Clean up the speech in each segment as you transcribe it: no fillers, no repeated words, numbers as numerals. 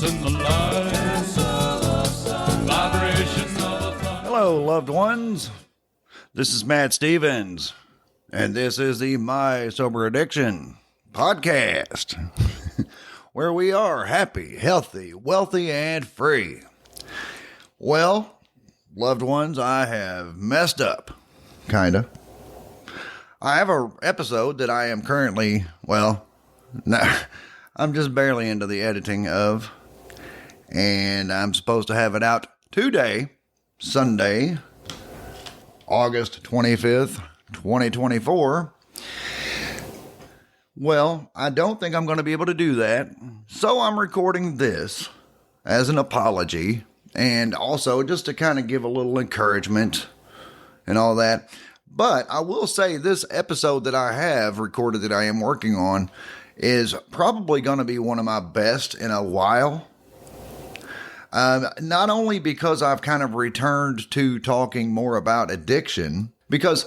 dance in the lights of the sun. Vibration of the thunder. Hello, loved ones. This is Matt Stevens, and this is the My Sober Addiction podcast, where we are happy, healthy, wealthy, and free. Well, loved ones, I have messed up, kinda. I have an episode that I am currently, I'm just barely into the editing of, and I'm supposed to have it out today, Sunday, August 25th, 2024. Well, I don't think I'm going to be able to do that, so I'm recording this as an apology, and also just to kind of give a little encouragement and all that. But I will say this episode that I have recorded that I am working on is probably going to be one of my best in a while. Not only because I've kind of returned to talking more about addiction, because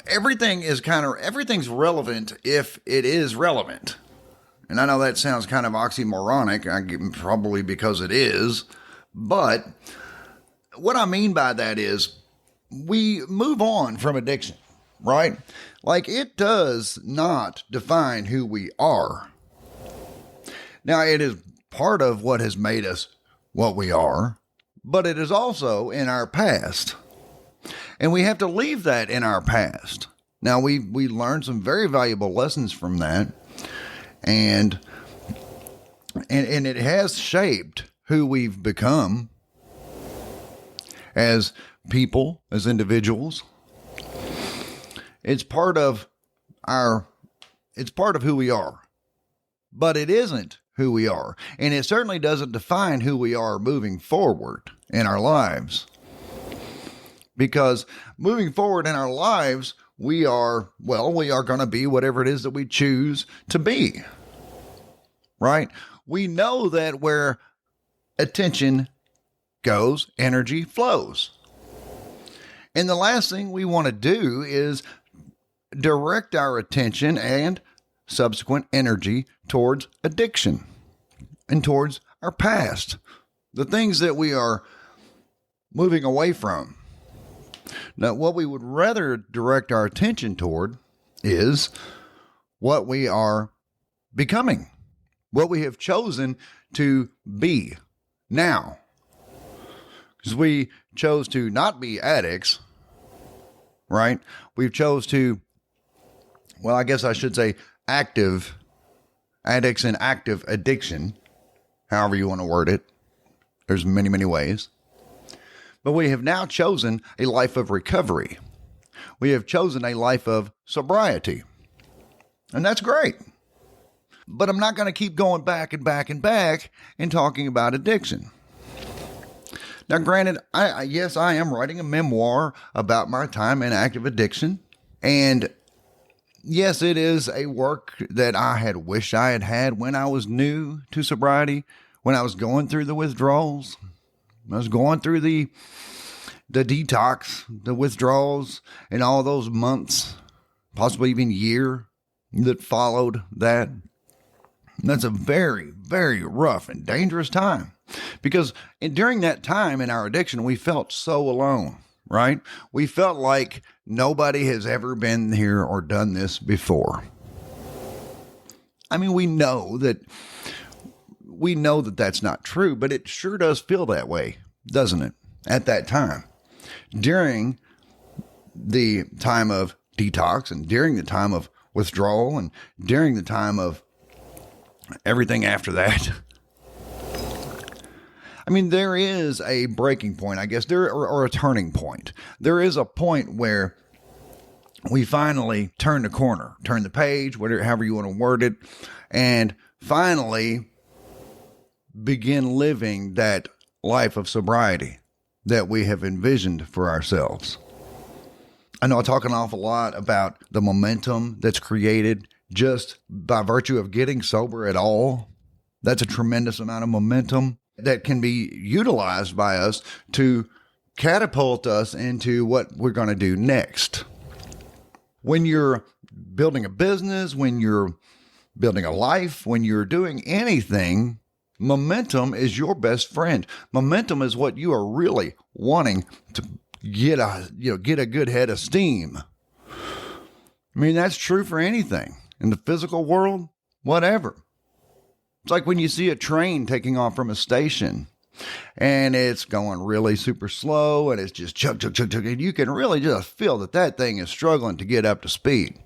everything's relevant if it is relevant. And I know that sounds kind of oxymoronic, probably because it is, but what I mean by that is we move on from addiction, right? Like, it does not define who we are. Now, it is part of what has made us what we are, but it is also in our past. And we have to leave that in our past. Now, we learned some very valuable lessons from that, and it has shaped who we've become as people, as individuals. It's part of who we are, but it isn't who we are. And it certainly doesn't define who we are moving forward in our lives. Because moving forward in our lives, we are going to be whatever it is that we choose to be. Right? We know that where attention goes, energy flows. And the last thing we want to do is direct our attention and subsequent energy towards addiction and towards our past, the things that we are moving away from. Now, what we would rather direct our attention toward is what we are becoming, what we have chosen to be now. Because we chose to not be addicts, right? We've chose to, I guess I should say active addicts and active addiction, however you want to word it. There's many, many ways. But we have now chosen a life of recovery. We have chosen a life of sobriety. And that's great. But I'm not going to keep going back and back and back and talking about addiction. Now, granted, yes, I am writing a memoir about my time in active addiction. And yes, it is a work that I had wished I had had when I was new to sobriety, when I was going through the withdrawals. I was going through the detox, the withdrawals, and all those months, possibly even year that followed that. And that's a very, very rough and dangerous time. Because during that time in our addiction, we felt so alone, right? We felt like nobody has ever been here or done this before. I mean, we know that that's not true, but it sure does feel that way, doesn't it? At that time, during the time of detox and during the time of withdrawal and during the time of everything after that. I mean, there is a breaking point, I guess, or a turning point. There is a point where we finally turn the corner, turn the page, however you want to word it, and finally begin living that life of sobriety that we have envisioned for ourselves. I know I talk an awful lot about the momentum that's created just by virtue of getting sober at all. That's a tremendous amount of momentum that can be utilized by us to catapult us into what we're going to do next. When you're building a business, when you're building a life, when you're doing anything Momentum is your best friend. Momentum is what you are really wanting to get a good head of steam. I mean, that's true for anything in the physical world, whatever. It's like when you see a train taking off from a station and it's going really super slow and it's just chug, chug, chug, chug. And you can really just feel that thing is struggling to get up to speed.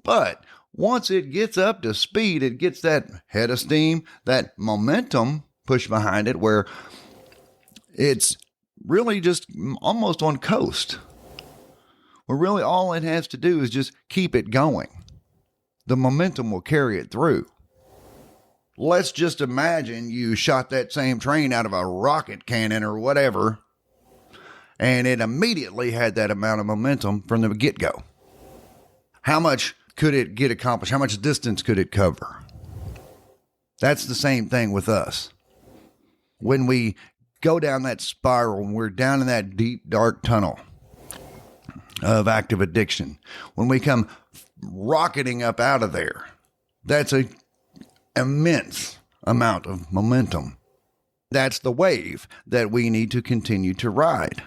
But once it gets up to speed, it gets that head of steam, that momentum pushed behind it where it's really just almost on coast. Where really all it has to do is just keep it going. The momentum will carry it through. Let's just imagine you shot that same train out of a rocket cannon or whatever, and it immediately had that amount of momentum from the get-go. How much could it get accomplished? How much distance could it cover? That's the same thing with us. When we go down that spiral, when we're down in that deep, dark tunnel of active addiction, when we come rocketing up out of there, that's a immense amount of momentum. That's the wave that we need to continue to ride.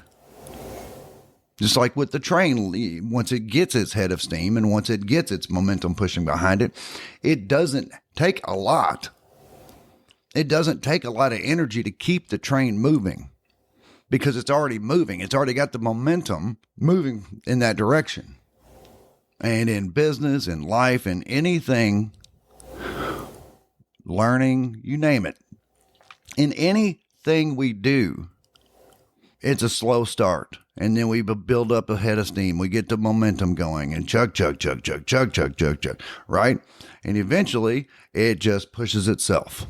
Just like with the train, once it gets its head of steam and once it gets its momentum pushing behind it, it doesn't take a lot. It doesn't take a lot of energy to keep the train moving because it's already moving. It's already got the momentum moving in that direction. And in business, in life, in anything, learning, you name it. In anything we do, it's a slow start. And then we build up a head of steam. We get the momentum going and chug, chug, chug, chug, chug, chug, chug, chug, right? And eventually it just pushes itself.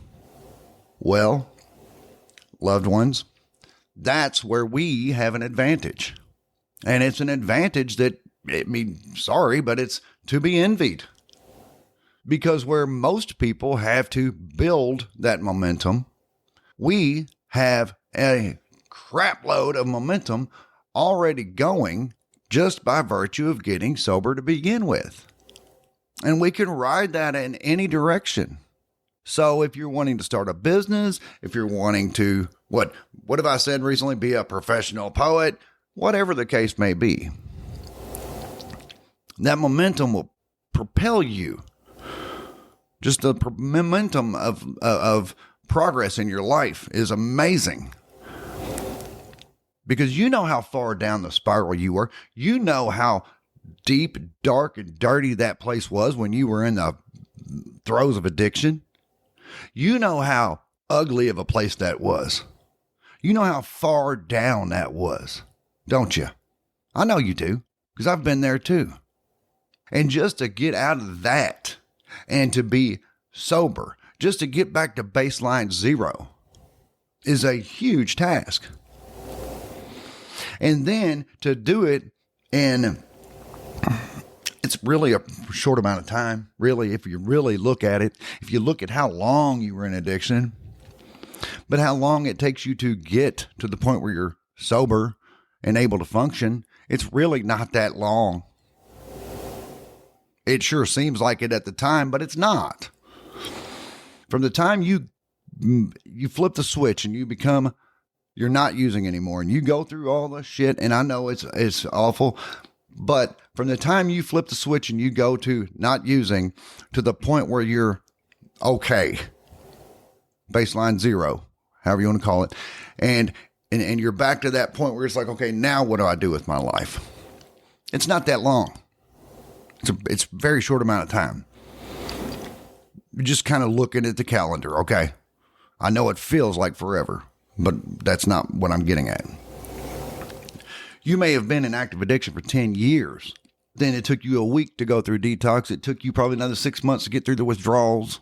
Well, loved ones, that's where we have an advantage. And it's an advantage that, sorry, but it's to be envied. Because where most people have to build that momentum, we have a crap load of momentum already going just by virtue of getting sober to begin with. And we can ride that in any direction. So if you're wanting to start a business, if you're wanting to, what have I said recently, be a professional poet, whatever the case may be, that momentum will propel you. Just the momentum of progress in your life is amazing. Because you know how far down the spiral you were. You know how deep, dark, and dirty that place was when you were in the throes of addiction. You know how ugly of a place that was. You know how far down that was, don't you? I know you do, because I've been there too. And just to get out of that and to be sober, just to get back to baseline zero, is a huge task. And then to do it in, it's really a short amount of time, really, if you really look at it, if you look at how long you were in addiction, but how long it takes you to get to the point where you're sober and able to function, it's really not that long. It sure seems like it at the time, but it's not. From the time you flip the switch and you're not using anymore and you go through all the shit, and I know it's awful, but from the time you flip the switch and you go to not using to the point where you're okay, baseline zero, however you want to call it, and you're back to that point where it's like, okay, now what do I do with my life? It's not that long. It's a very short amount of time. You're just kind of looking at the calendar. Okay, I know it feels like forever, but that's not what I'm getting at. You may have been in active addiction for 10 years. Then it took you a week to go through detox. It took you probably another 6 months to get through the withdrawals.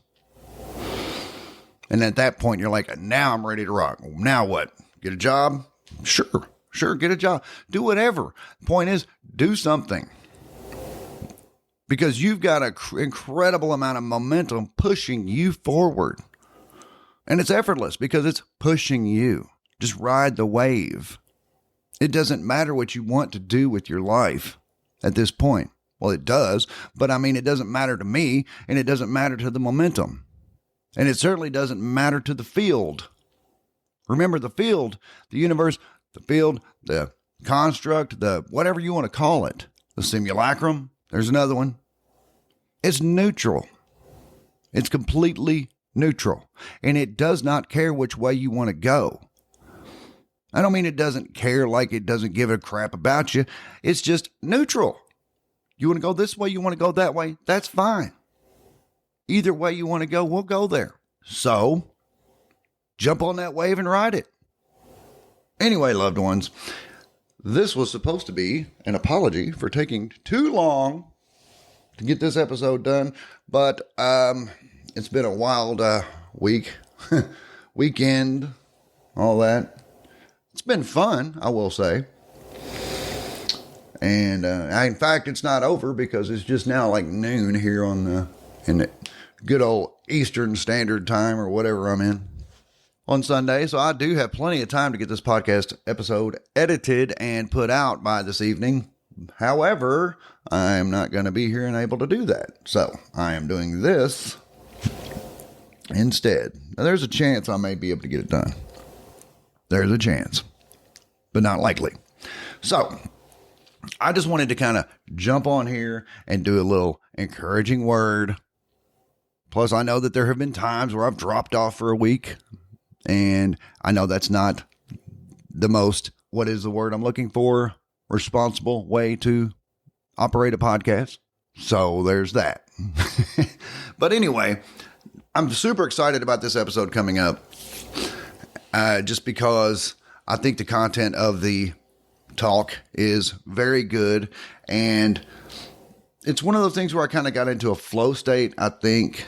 And at that point, you're like, now I'm ready to rock. Now what? Get a job? Sure, get a job. Do whatever. The point is, do something. Because you've got an incredible amount of momentum pushing you forward. And it's effortless because it's pushing you. Just ride the wave. It doesn't matter what you want to do with your life at this point. Well, it does, but it doesn't matter to me, and it doesn't matter to the momentum. And it certainly doesn't matter to the field. Remember, the field, the universe, the field, the construct, the whatever you want to call it, the simulacrum, there's another one. It's neutral. It's completely neutral. And it does not care which way you want to go. I don't mean it doesn't care like it doesn't give a crap about you. It's just neutral. You want to go this way, you want to go that way, that's fine. Either way you want to go, we'll go there. So, jump on that wave and ride it. Anyway, loved ones, this was supposed to be an apology for taking too long to get this episode done, but it's been a wild week, weekend, all that. It's been fun, I will say. And in fact, it's not over because it's just now like noon here in the good old Eastern Standard Time or whatever I'm in on Sunday. So I do have plenty of time to get this podcast episode edited and put out by this evening. However, I'm not going to be here and able to do that. So I am doing this instead. Now, there's a chance I may be able to get it done. There's a chance, but not likely. So I just wanted to kind of jump on here and do a little encouraging word. Plus, I know that there have been times where I've dropped off for a week, and I know that's not the most, what is the word I'm looking for, responsible way to operate a podcast. So there's that. But anyway, I'm super excited about this episode coming up, just because I think the content of the talk is very good, and it's one of those things where I kind of got into a flow state. I think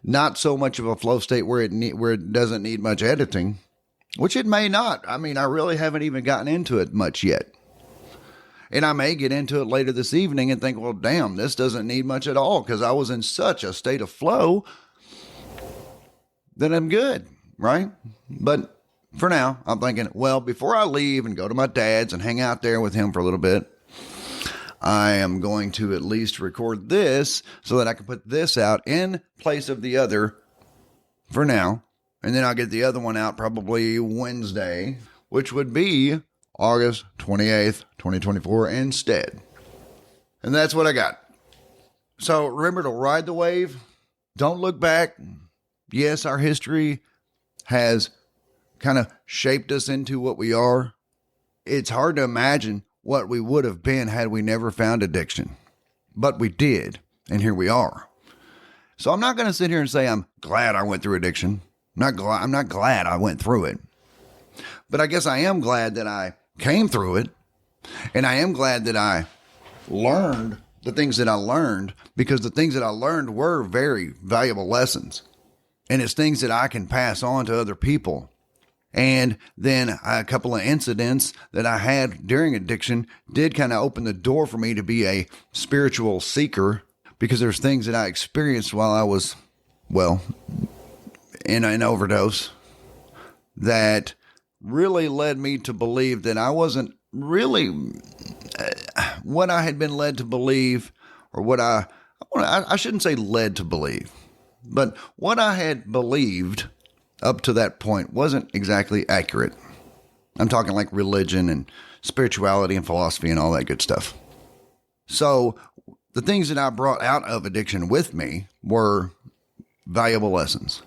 not so much of a flow state where it doesn't need much editing, which it may not. I mean, I really haven't even gotten into it much yet, and I may get into it later this evening and think, well, damn, this doesn't need much at all because I was in such a state of flow that I'm good, right? But for now, I'm thinking, well, before I leave and go to my dad's and hang out there with him for a little bit, I am going to at least record this so that I can put this out in place of the other for now. And then I'll get the other one out probably Wednesday, which would be August 28th, 2024 instead. And that's what I got. So remember to ride the wave. Don't look back. Yes, our history has kind of shaped us into what we are. It's hard to imagine what we would have been had we never found addiction. But we did, and here we are. So I'm not going to sit here and say I'm glad I went through addiction. I'm not glad I went through it. But I guess I am glad that I came through it, and I am glad that I learned the things that I learned, because the things that I learned were very valuable lessons. And it's things that I can pass on to other people. And then a couple of incidents that I had during addiction did kind of open the door for me to be a spiritual seeker, because there's things that I experienced while I was, well, in an overdose that really led me to believe that I wasn't really what I had been led to believe, or what I shouldn't say led to believe, but what I had believed up to that point wasn't exactly accurate. I'm talking like religion and spirituality and philosophy and all that good stuff. So the things that I brought out of addiction with me were valuable lessons.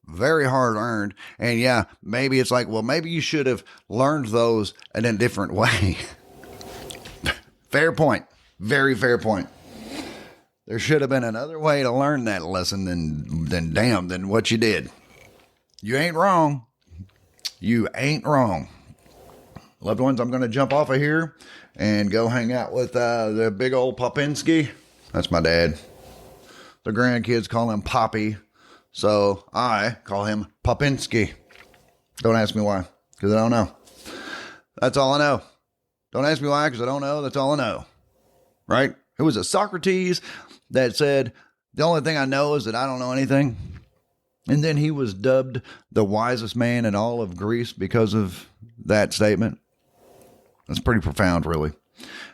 Very hard earned. And yeah, maybe it's like, well, maybe you should have learned those in a different way. Fair point. Very fair point. There should have been another way to learn that lesson than what you did. You ain't wrong. You ain't wrong. Loved ones, I'm going to jump off of here and go hang out with the big old Popinski. That's my dad. The grandkids call him Poppy, so I call him Popinski. Don't ask me why, because I don't know. That's all I know. Don't ask me why, because I don't know. That's all I know. Right? It was a Socrates that said, the only thing I know is that I don't know anything. And then he was dubbed the wisest man in all of Greece because of that statement. That's pretty profound, really.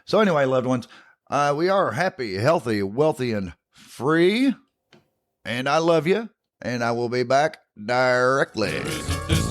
So anyway, loved ones, we are happy, healthy, wealthy, and free. And I love you. And I will be back directly. There isn't this